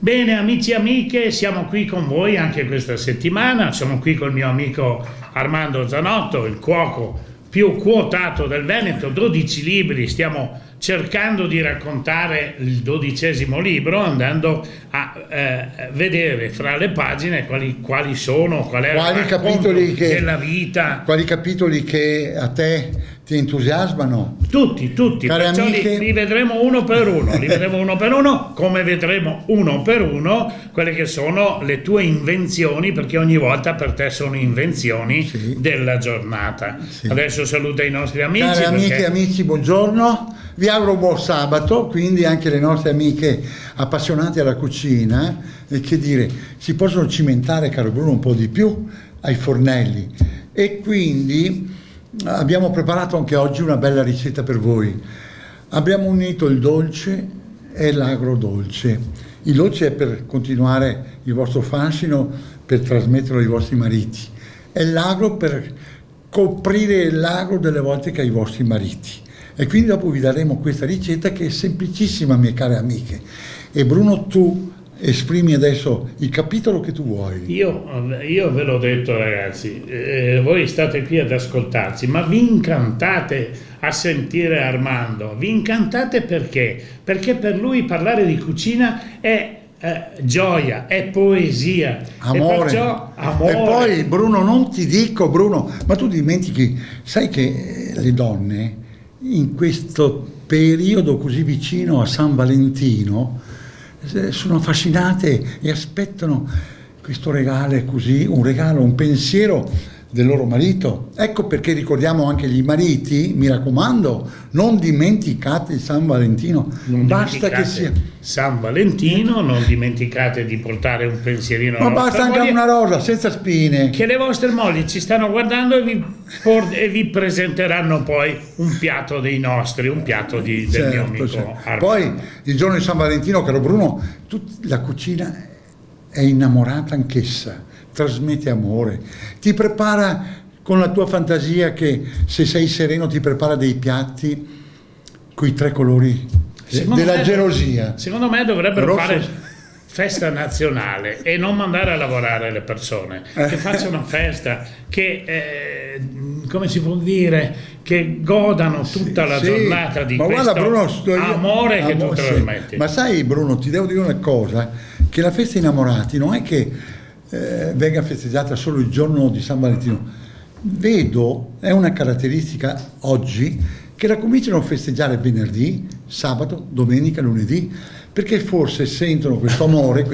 Bene, amici e amiche, siamo qui con voi anche questa settimana. Sono qui col mio amico Armando Zanotto, il cuoco più quotato del Veneto, 12 libri, stiamo cercando di raccontare il 12° libro, andando a vedere fra le pagine quali sono, qual è il capitoli della vita. Quali capitoli che a te ti entusiasmano? Tutti, perciò li vedremo uno per uno, come vedremo uno per uno quelle che sono le tue invenzioni, perché ogni volta per te sono invenzioni, sì, della giornata. Sì. Adesso saluta i nostri amici. Cari amiche e amici, buongiorno, vi auguro buon sabato, quindi anche le nostre amiche appassionate alla cucina, e che dire, si possono cimentare, caro Bruno, un po' di più ai fornelli, e quindi abbiamo preparato anche oggi una bella ricetta per voi. Abbiamo unito il dolce e l'agrodolce. Il dolce è per continuare il vostro fascino, per trasmetterlo ai vostri mariti, e l'agro per coprire l'agro delle volte che ai vostri mariti. E quindi dopo vi daremo questa ricetta che è semplicissima, mie care amiche. E Bruno, tu esprimi adesso il capitolo che tu vuoi. Io ve l'ho detto, ragazzi, voi state qui ad ascoltarci, ma vi incantate a sentire Armando. Vi incantate perché? Perché per lui parlare di cucina è gioia, è poesia, amore. E perciò amore. E poi Bruno, non ti dico, Bruno, ma tu dimentichi, sai che le donne in questo periodo così vicino a San Valentino sono affascinate e aspettano questo regalo, così, un pensiero del loro marito. Ecco perché ricordiamo anche gli mariti, mi raccomando, non dimenticate San Valentino, basta che sia San Valentino, non dimenticate di portare un pensierino alla ma basta anche una rosa senza spine, che le vostre mogli ci stanno guardando e vi presenteranno poi un piatto dei nostri, un piatto del mio amico Armando. Poi il giorno di San Valentino, caro Bruno, la cucina è innamorata anch'essa, trasmette amore, ti prepara con la tua fantasia, che se sei sereno ti prepara dei piatti coi 3 colori della gelosia. Secondo me dovrebbero fare festa nazionale e non mandare a lavorare le persone, che facciano festa, che come si può dire, che godano tutta la giornata di questo amore che tu trasmetti. Ma sai, Bruno, ti devo dire una cosa, che la festa innamorati non è che venga festeggiata solo il giorno di San Valentino. Vedo, è una caratteristica oggi, che la cominciano a festeggiare venerdì, sabato, domenica, lunedì, perché forse sentono questo amore,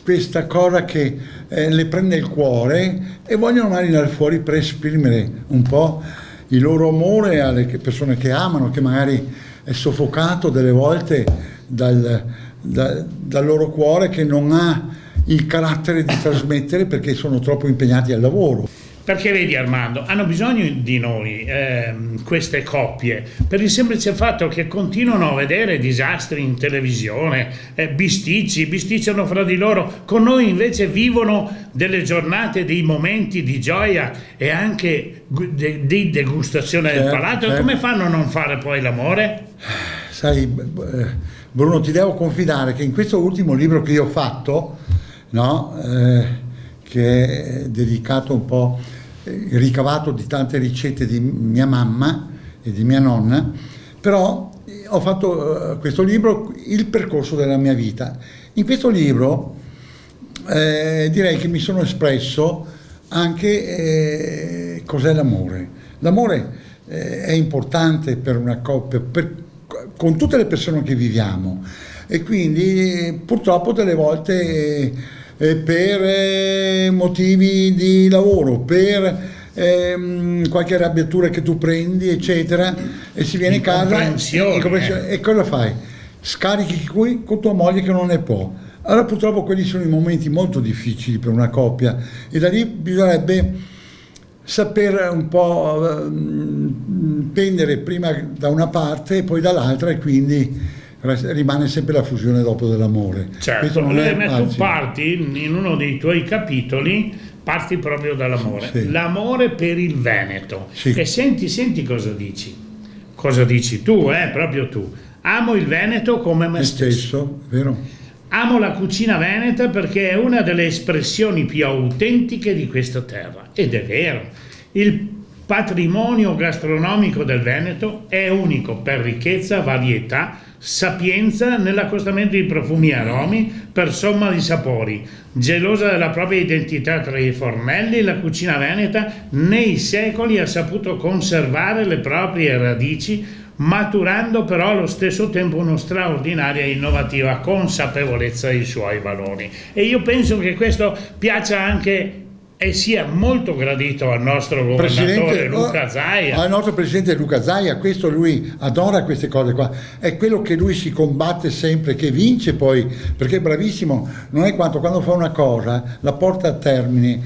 questa cosa che le prende il cuore, e vogliono andare fuori per esprimere un po' il loro amore alle persone che amano, che magari è soffocato delle volte dal loro cuore, che non ha il carattere di trasmettere perché sono troppo impegnati al lavoro. Perché vedi, Armando, hanno bisogno di noi queste coppie, per il semplice fatto che continuano a vedere disastri in televisione, bisticciano fra di loro. Con noi invece vivono delle giornate, dei momenti di gioia e anche di degustazione del palato. Certo. Come fanno a non fare poi l'amore? Sai, Bruno, ti devo confidare che in questo ultimo libro che io ho fatto, no, che è dedicato un po', ricavato di tante ricette di mia mamma e di mia nonna, però ho fatto questo libro, il percorso della mia vita. In questo libro direi che mi sono espresso anche cos'è l'amore. L'amore è importante per una coppia, con tutte le persone che viviamo, e quindi purtroppo delle volte per motivi di lavoro, per qualche arrabbiatura che tu prendi, eccetera, e si viene a casa e cosa fai? Scarichi qui con tua moglie che non ne può. Allora purtroppo quelli sono i momenti molto difficili per una coppia, e da lì bisognerebbe saper un po' pendere prima da una parte e poi dall'altra, e quindi rimane sempre la fusione dopo dell'amore. Certo. Questo non è tu parti in uno dei tuoi capitoli, parti proprio dall'amore, sì. L'amore per il Veneto, sì. E senti cosa dici tu, proprio tu: amo il Veneto come me stesso. Vero? amo la cucina veneta perché è una delle espressioni più autentiche di questa terra. Ed è vero, il patrimonio gastronomico del Veneto è unico per ricchezza, varietà, sapienza nell'accostamento di profumi e aromi per somma di sapori. Gelosa della propria identità tra i fornelli, la cucina veneta nei secoli ha saputo conservare le proprie radici, maturando però allo stesso tempo una straordinaria e innovativa consapevolezza dei suoi valori. E io penso che questo piaccia anche e sia molto gradito al nostro governatore Luca Zaia. Al nostro presidente Luca Zaia, questo lui adora queste cose qua, è quello che lui si combatte sempre, che vince poi, perché è bravissimo, non è quanto quando fa una cosa la porta a termine,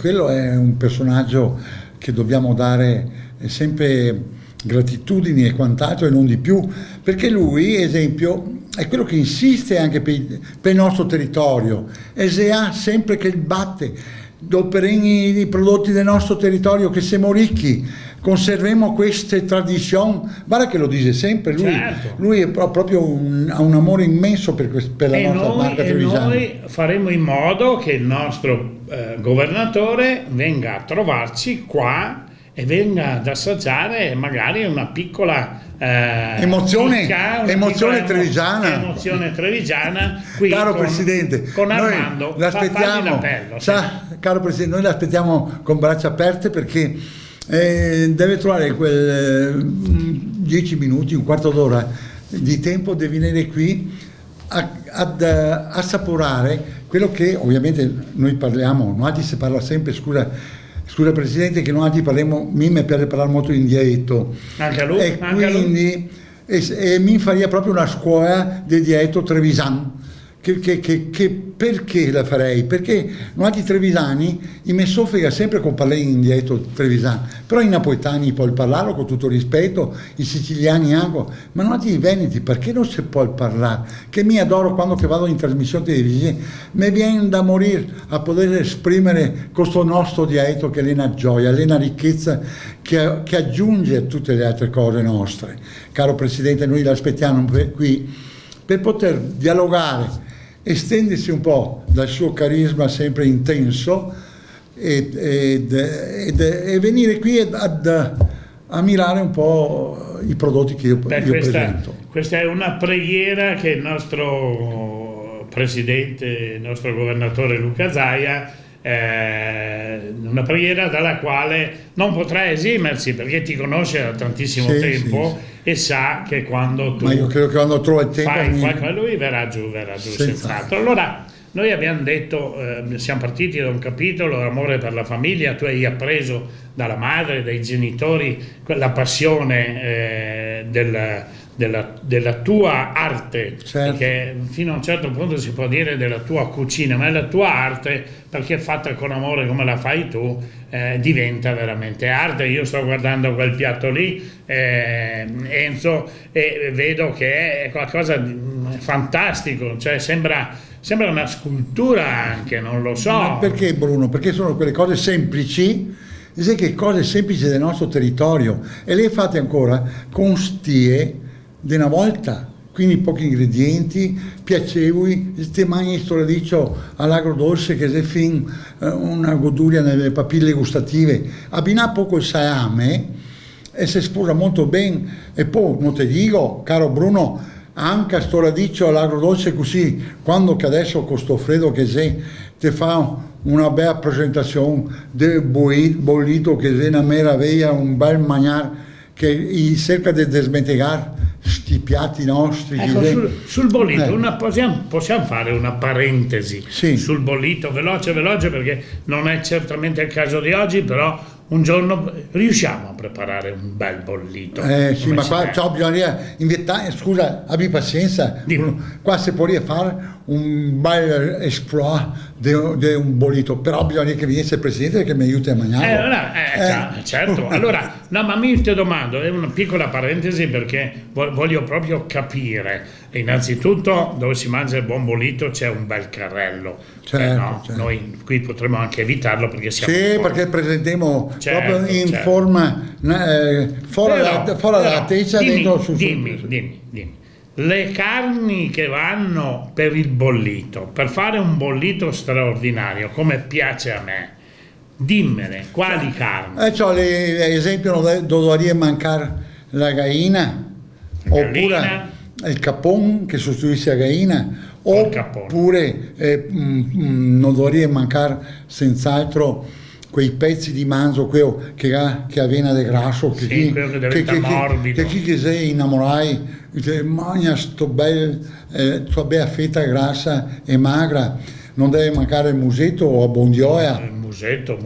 quello è un personaggio che dobbiamo dare sempre gratitudini e quant'altro e non di più, perché lui, esempio, è quello che insiste anche per il nostro territorio, e se ha sempre che batte dopereni i prodotti del nostro territorio, che siamo ricchi, conserviamo queste tradizioni. Guarda che lo dice sempre lui, certo. Lui è proprio ha un amore immenso per la nostra marca trevigiana. E noi faremo in modo che il nostro governatore venga a trovarci qua e venga ad assaggiare magari una piccola emozione trevigiana. Emozione trevigiana qui, caro Presidente, con Armando. Noi l'aspettiamo, caro Presidente, noi l'aspettiamo con braccia aperte, perché deve trovare quel 10 minuti, un quarto d'ora di tempo, deve venire qui ad assaporare quello che ovviamente noi parliamo. Noi si parla sempre, scusa Presidente, che noi oggi parliamo, mi piace parlare molto in dialetto, anche a lui, e quindi mi faria proprio una scuola di dialetto trevisan, che perché la farei? Perché noi trevisani mi soffriga sempre con parlare in dialetto trevisan, però i napoletani può parlarlo con tutto rispetto, i siciliani anche, ma noi i veneti perché non si può parlare? Che mi adoro quando che vado in trasmissione televisiva, mi viene da morire a poter esprimere questo nostro dialetto, che è una gioia, è una ricchezza che aggiunge a tutte le altre cose nostre. Caro Presidente, noi l'aspettiamo qui per poter dialogare, estendersi un po' dal suo carisma sempre intenso e venire qui a mirare un po' i prodotti che io presento. Questa è una preghiera che il nostro presidente, il nostro governatore Luca Zaia, una preghiera dalla quale non potrà esimersi, perché ti conosce da tantissimo tempo, sì. E sa che quando tu, ma io credo che quando trova il tempo fai qualcosa, lui verrà giù senz'altro. Allora noi abbiamo detto, siamo partiti da un capitolo, l'amore per la famiglia. Tu hai appreso dalla madre, dai genitori, la passione della tua arte, certo. Perché fino a un certo punto si può dire della tua cucina, ma è la tua arte, perché fatta con amore come la fai tu, diventa veramente arte. Io sto guardando quel piatto lì, Enzo, e vedo che è qualcosa di fantastico, cioè sembra una scultura anche, non lo so. Ma perché, Bruno? Perché sono quelle cose semplici, sai che cose semplici del nostro territorio, e le fate ancora con stie di una volta, quindi pochi ingredienti, piacevoli, ste mangi sto radicio all'agrodolce che è fin una goduria nelle papille gustative, abbina poco il salame e si sposa molto bene. E poi non ti dico, caro Bruno, anche sto radicio all'agrodolce così, quando che adesso con sto freddo che c'è, ti fa una bella presentazione del bollito che è una meraviglia, un bel mangiare che cerca di smentegare sti piatti nostri. Ecco, sul bollito possiamo fare una parentesi, sì. Sul bollito, veloce, perché non è certamente il caso di oggi, però un giorno riusciamo a preparare un bel bollito. Sì, ma qua bisogna inventare, scusa, abbi pazienza, qua si può fare un bel esploit di un bollito, però bisogna che venisse il Presidente che mi aiuti a mangiare. Certo. Allora, no, ma mi ti domando, è una piccola parentesi, perché voglio proprio capire. Innanzitutto, dove si mangia il buon bollito c'è un bel carrello. Certo. Noi qui potremmo anche evitarlo, perché siamo perché presentiamo proprio in forma fuori dalla teccia, dentro sul. Dimmi. le carni che vanno per il bollito, per fare un bollito straordinario, come piace a me, dimmene, quali carni? Ad esempio, non dovrebbe mancare la gallina, oppure il capon che sostituisce la gallina, oppure non dovrebbe mancare senz'altro quei pezzi di manzo che avena del grasso, quello che diventa morbido, che sei innamorai, mangia sto tua bella fetta grassa e magra. Non deve mancare il musetto o a bondioia. Il musetto,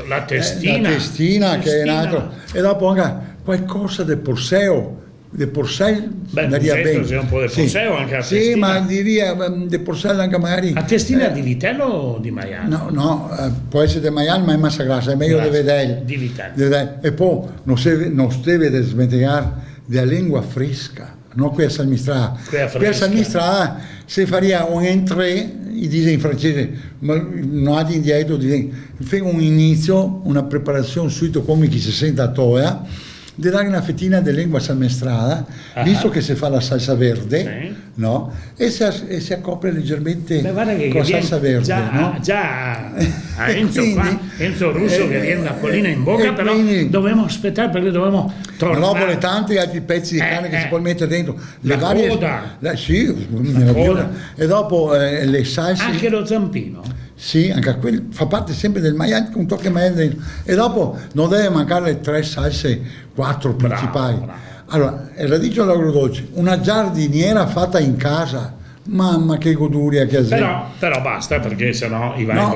la testina. La testina che è un altro. E dopo anche qualcosa del porseo. Del porsel andaria bene. C'è un po' del porseo anche a testina. Sì, ma diria del porsel anche magari. A testina di vitello o di maiale? No, può essere di maiale, ma è massa grassa, è meglio di vedere. Di vitello. E poi non si deve smettere della lingua fresca. No, qui a Salmistrà. Qui a Salmistrà si faria un entrée, dice in francese, ma non ha di indietro, fai un inizio, una preparazione subito come chi si sente a toia, di dare una fettina di lingua salmestrata, visto che si fa la salsa verde, no? E si accopre leggermente con la salsa verde. Già a Enzo, Enzo Russo che viene una collina in bocca, però dobbiamo aspettare perché dobbiamo tornare. Ma dopo tanti altri pezzi di carne che si può mettere dentro. Le varie coda. La coda. E dopo le salse. Anche lo zampino. Sì, anche quello fa parte sempre del maiale, un tocco di maiale dentro. E dopo non deve mancare le 3 salse, 4 principali. Bravo. Allora, il radicchio all'agrodolce, una giardiniera fatta in casa. Mamma che goduria che ha. Però basta, perché sennò i vari no,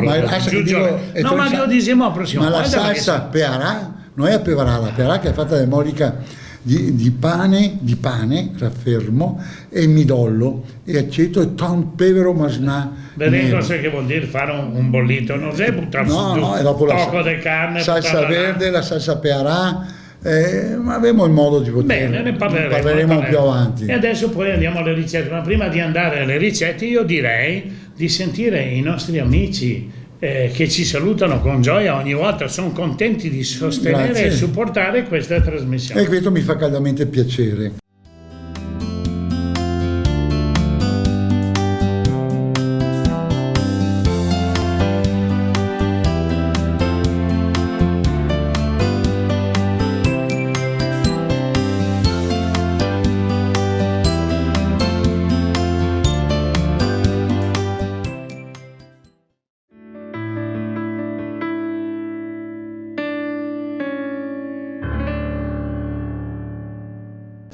ma lo diciamo al prossimo. Ma la salsa pearà, noi a pevarà la pearà che è fatta da molica di pane raffermo e midollo e aceto e tan pevero masnà. Vedete cosa che vuol dire fare un bollito? Non sei buttato su e dopo un tocco di carne, salsa verde, la salsa pearà. Ma avremo il modo di poter. Bene, ne parleremo più avanti. E adesso poi andiamo alle ricette. Ma prima di andare alle ricette, io direi di sentire i nostri amici che ci salutano con gioia ogni volta, sono contenti di sostenere e supportare questa trasmissione. E questo mi fa caldamente piacere.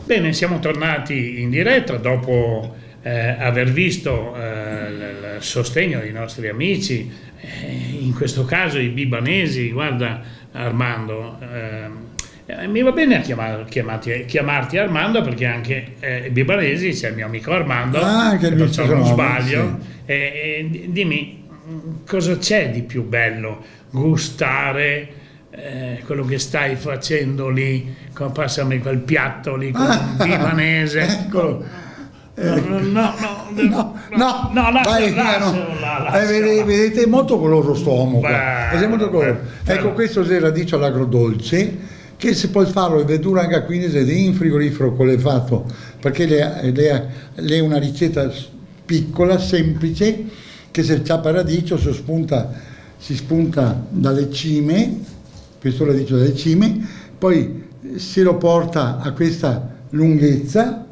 Bene, siamo tornati in diretta dopo aver visto il sostegno dei nostri amici, in questo caso i bibanesi. Guarda Armando, mi va bene a chiamarti Armando perché anche i bibanesi c'è il mio amico Armando, che non sbaglio. Sì. Dimmi, cosa c'è di più bello gustare quello che stai facendo lì, passami quel piatto lì con un bibanese. Eccolo. Vedete molto coloroso st'uomo qua. È molto coloroso. Ecco, questo è il radicchio all'agrodolce che si può farlo in verdura anche a 15 in frigorifero come l'hai fatto, perché è una ricetta piccola, semplice, che se ciappa il radicchio si spunta dalle cime. Questo lo dice dalle cime, poi se lo porta a questa lunghezza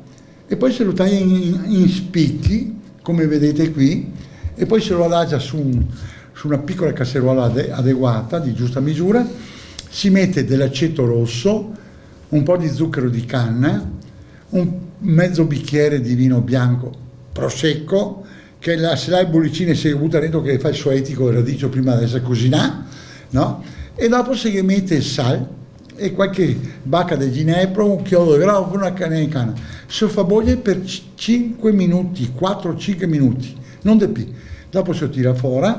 e poi se lo taglia in spicchi, come vedete qui, e poi se lo adagia su una piccola casseruola adeguata, di giusta misura, si mette dell'aceto rosso, un po' di zucchero di canna, un mezzo bicchiere di vino bianco prosecco, che se l'hai bollicine si butta dentro che fa il suo etico il radicchio prima di essere cucinato, no? E dopo si mette il sale e qualche bacca di ginepro, un chiodo di grano, una canna di canna. Si fa bollire per 5 minuti, 4-5 minuti, non di più. Dopo si tira fuori,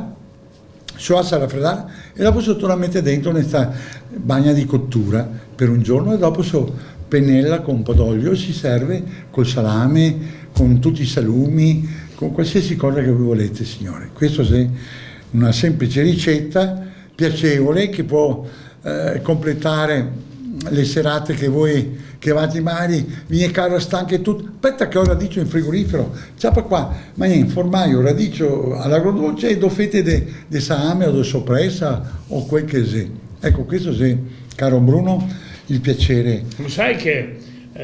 si lascia raffreddare e dopo si torna a mettere dentro questa bagna di cottura per un giorno e dopo si pennella con un po' d'olio e si serve col salame, con tutti i salumi, con qualsiasi cosa che voi volete, signore. Questa è una semplice ricetta piacevole che può completare le serate che voi che vatti male, viene cara stanca e tutto, aspetta che ho radicio in frigorifero, ciapa qua, ma in formaio, radicio all'agrodolce e do fette de salame o de soppressa o quel che sia. Ecco, questo sì, caro Bruno, il piacere. Lo sai che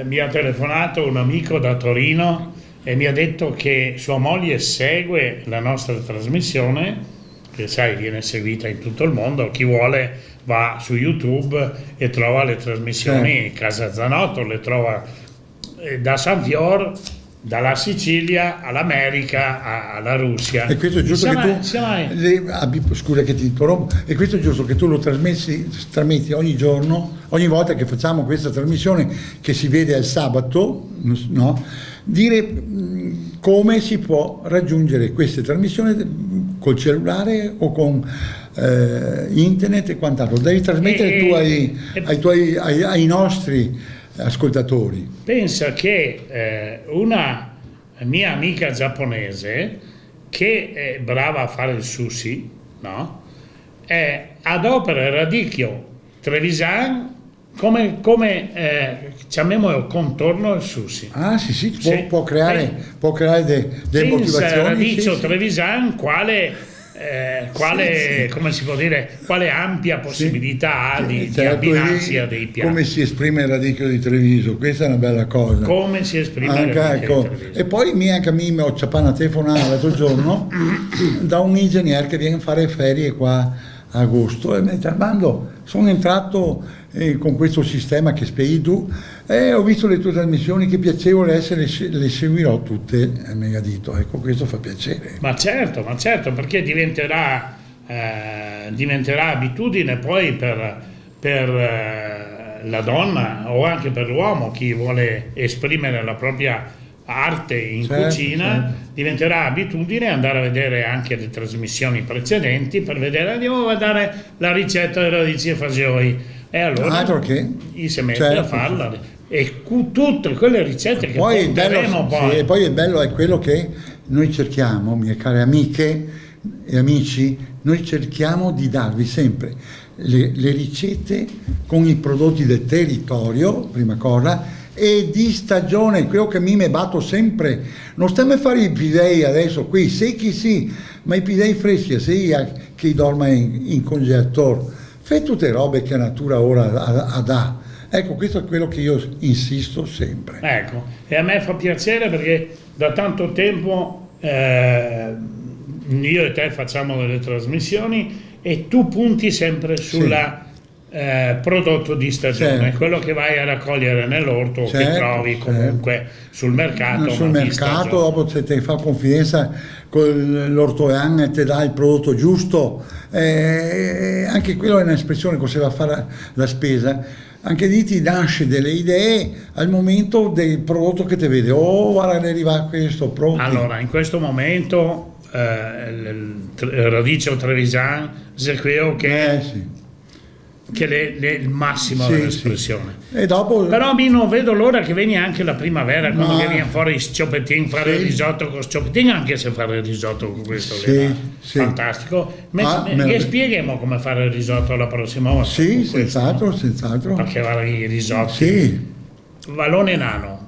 mi ha telefonato un amico da Torino e mi ha detto che sua moglie segue la nostra trasmissione, che sai viene seguita in tutto il mondo, chi vuole va su YouTube e trova le trasmissioni Casa Zanotto, le trova da San Fior, dalla Sicilia all'America alla Russia. E questo è giusto scusa che ti interrompo, e questo è giusto che tu lo trasmetti ogni giorno, ogni volta che facciamo questa trasmissione che si vede al sabato, no? Dire come si può raggiungere queste trasmissioni col cellulare o con internet e quant'altro. Devi trasmettere ai nostri ascoltatori. Pensa che una mia amica giapponese che è brava a fare il sushi, no? Adopera il radicchio Trevisan come chiamiamolo contorno al sushi. Ah sì, può creare delle motivazioni. Radicchio Trevisan quale come si può dire, quale ampia possibilità ha di abbinarsi a dei piatti. Come si esprime il radicchio di Treviso, questa è una bella cosa. Come si esprime il radicchio di Treviso. E poi anche a me mi ho ciappato una telefonata l'altro giorno da un ingegnere che viene a fare ferie qua a agosto e mi ha detto: Armando, sono entrato con questo sistema che spieghi tu e ho visto le tue trasmissioni, che piacevole essere, le seguirò tutte, e mi ha detto, ecco, questo fa piacere. Ma certo, perché diventerà abitudine poi per la donna o anche per l'uomo, chi vuole esprimere la propria arte in cucina, diventerà abitudine andare a vedere anche le trasmissioni precedenti per vedere, andiamo a dare la ricetta delle radici e fagioli, e allora gli si mette a farla e tutte quelle ricette che poi porteremo poi. E poi il bello è quello che noi cerchiamo, mie care amiche e amici, noi cerchiamo di darvi sempre le ricette con i prodotti del territorio, prima cosa, e di stagione, quello che mi batto sempre. Non stiamo a fare i pidei adesso qui, secchi sì, ma i pidei freschi, sia che dorma in congelatore. Fai tutte robe che la natura ora dà. Ecco, questo è quello che io insisto sempre. Ecco, e a me fa piacere perché da tanto tempo io e te facciamo delle trasmissioni e tu punti sempre sulla prodotto di stagione, quello che vai a raccogliere nell'orto, che trovi comunque sul mercato. Sul mercato, dopo se ti fa confidenza con l'ortoian e ti dà il prodotto giusto, anche quello è un'espressione che se va a fare la spesa. Anche lì ti nasce delle idee al momento del prodotto che ti vede. Oh, guarda, ne arriva questo, pronto. Allora, in questo momento il radicio Trevisan, è quello che che è il massimo dell'espressione. E dopo... Però mi non vedo l'ora che viene anche la primavera, quando viene fuori sciopettin, fare il risotto con sciopettin, anche se fare il risotto con questo fantastico. Che spieghiamo come fare il risotto la prossima volta? Sì, senz'altro. Perché i risotti vallone nano.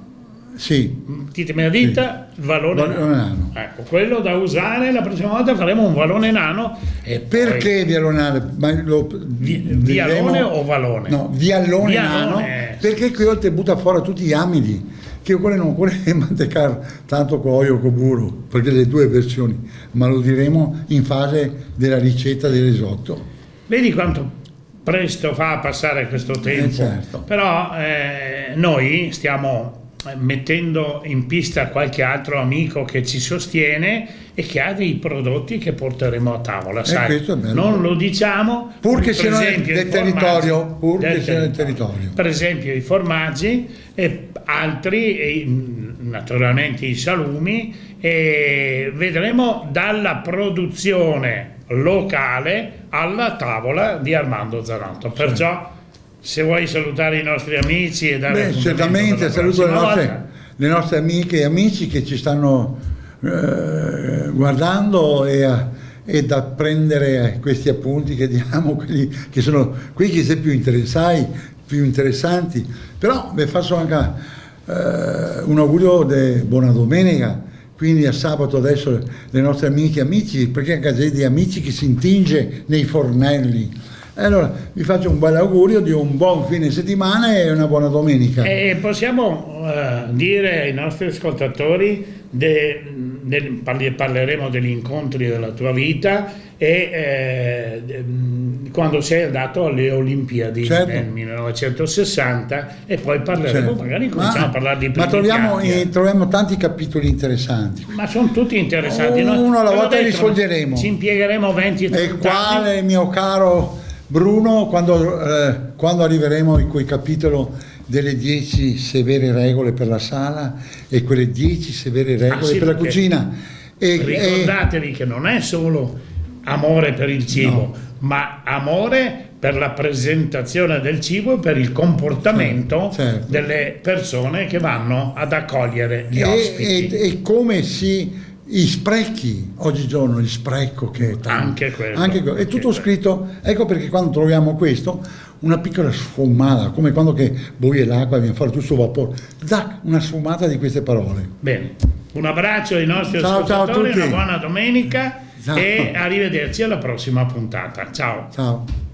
Sì. Ditemi la ditta, vallone nano. Ecco, quello da usare la prossima volta, faremo un vallone nano. E perché vialone? Vialone o vallone? No, vialone nano, perché quello ti butta fuori tutti gli amidi, che quello non vuole mantecare tanto con olio o con burro, perché le due versioni, ma lo diremo in fase della ricetta del risotto. Vedi quanto presto fa a passare questo tempo, certo. Però noi stiamo mettendo in pista qualche altro amico che ci sostiene e che ha dei prodotti che porteremo a tavola, sai? Non lo diciamo, purché siano del territorio, per esempio i formaggi e altri, naturalmente i salumi, e vedremo dalla produzione locale alla tavola di Armando Zanotto. Perciò se vuoi salutare i nostri amici e dare certamente saluto le nostre amiche e amici che ci stanno guardando e da prendere questi appunti che diamo, quelli che sono quelli che sei più interessati, più interessanti. Però vi faccio anche un augurio di buona domenica, quindi a sabato adesso le nostre amiche e amici, perché anche c'è di amici che si intinge nei fornelli. Allora vi faccio un bel augurio di un buon fine settimana e una buona domenica. E possiamo dire ai nostri ascoltatori, parleremo degli incontri della tua vita e quando sei andato alle Olimpiadi, certo, nel 1960, e poi parleremo, certo, magari cominciamo a parlare di ma primi troviamo tanti capitoli interessanti. Ma sono tutti interessanti. Uno alla volta li detto, sfoglieremo. Ci impiegheremo 20-30 E quale, mio caro Bruno, quando arriveremo in quel capitolo delle 10 severe regole per la sala e quelle 10 severe regole per la cucina. Ricordatevi che non è solo amore per il cibo, no, ma amore per la presentazione del cibo e per il comportamento, certo, delle persone che vanno ad accogliere gli ospiti. E come gli sprechi oggigiorno, il spreco che è tanto, Anche quello. è tutto scritto. Ecco perché quando troviamo questo, una piccola sfumata, come quando che bolle l'acqua e viene fuori tutto il vapore, una sfumata di queste parole. Bene, un abbraccio ai nostri Ciao, ascoltatori, ciao a tutti. una buona domenica Ciao. e arrivederci alla prossima puntata. Ciao. Ciao.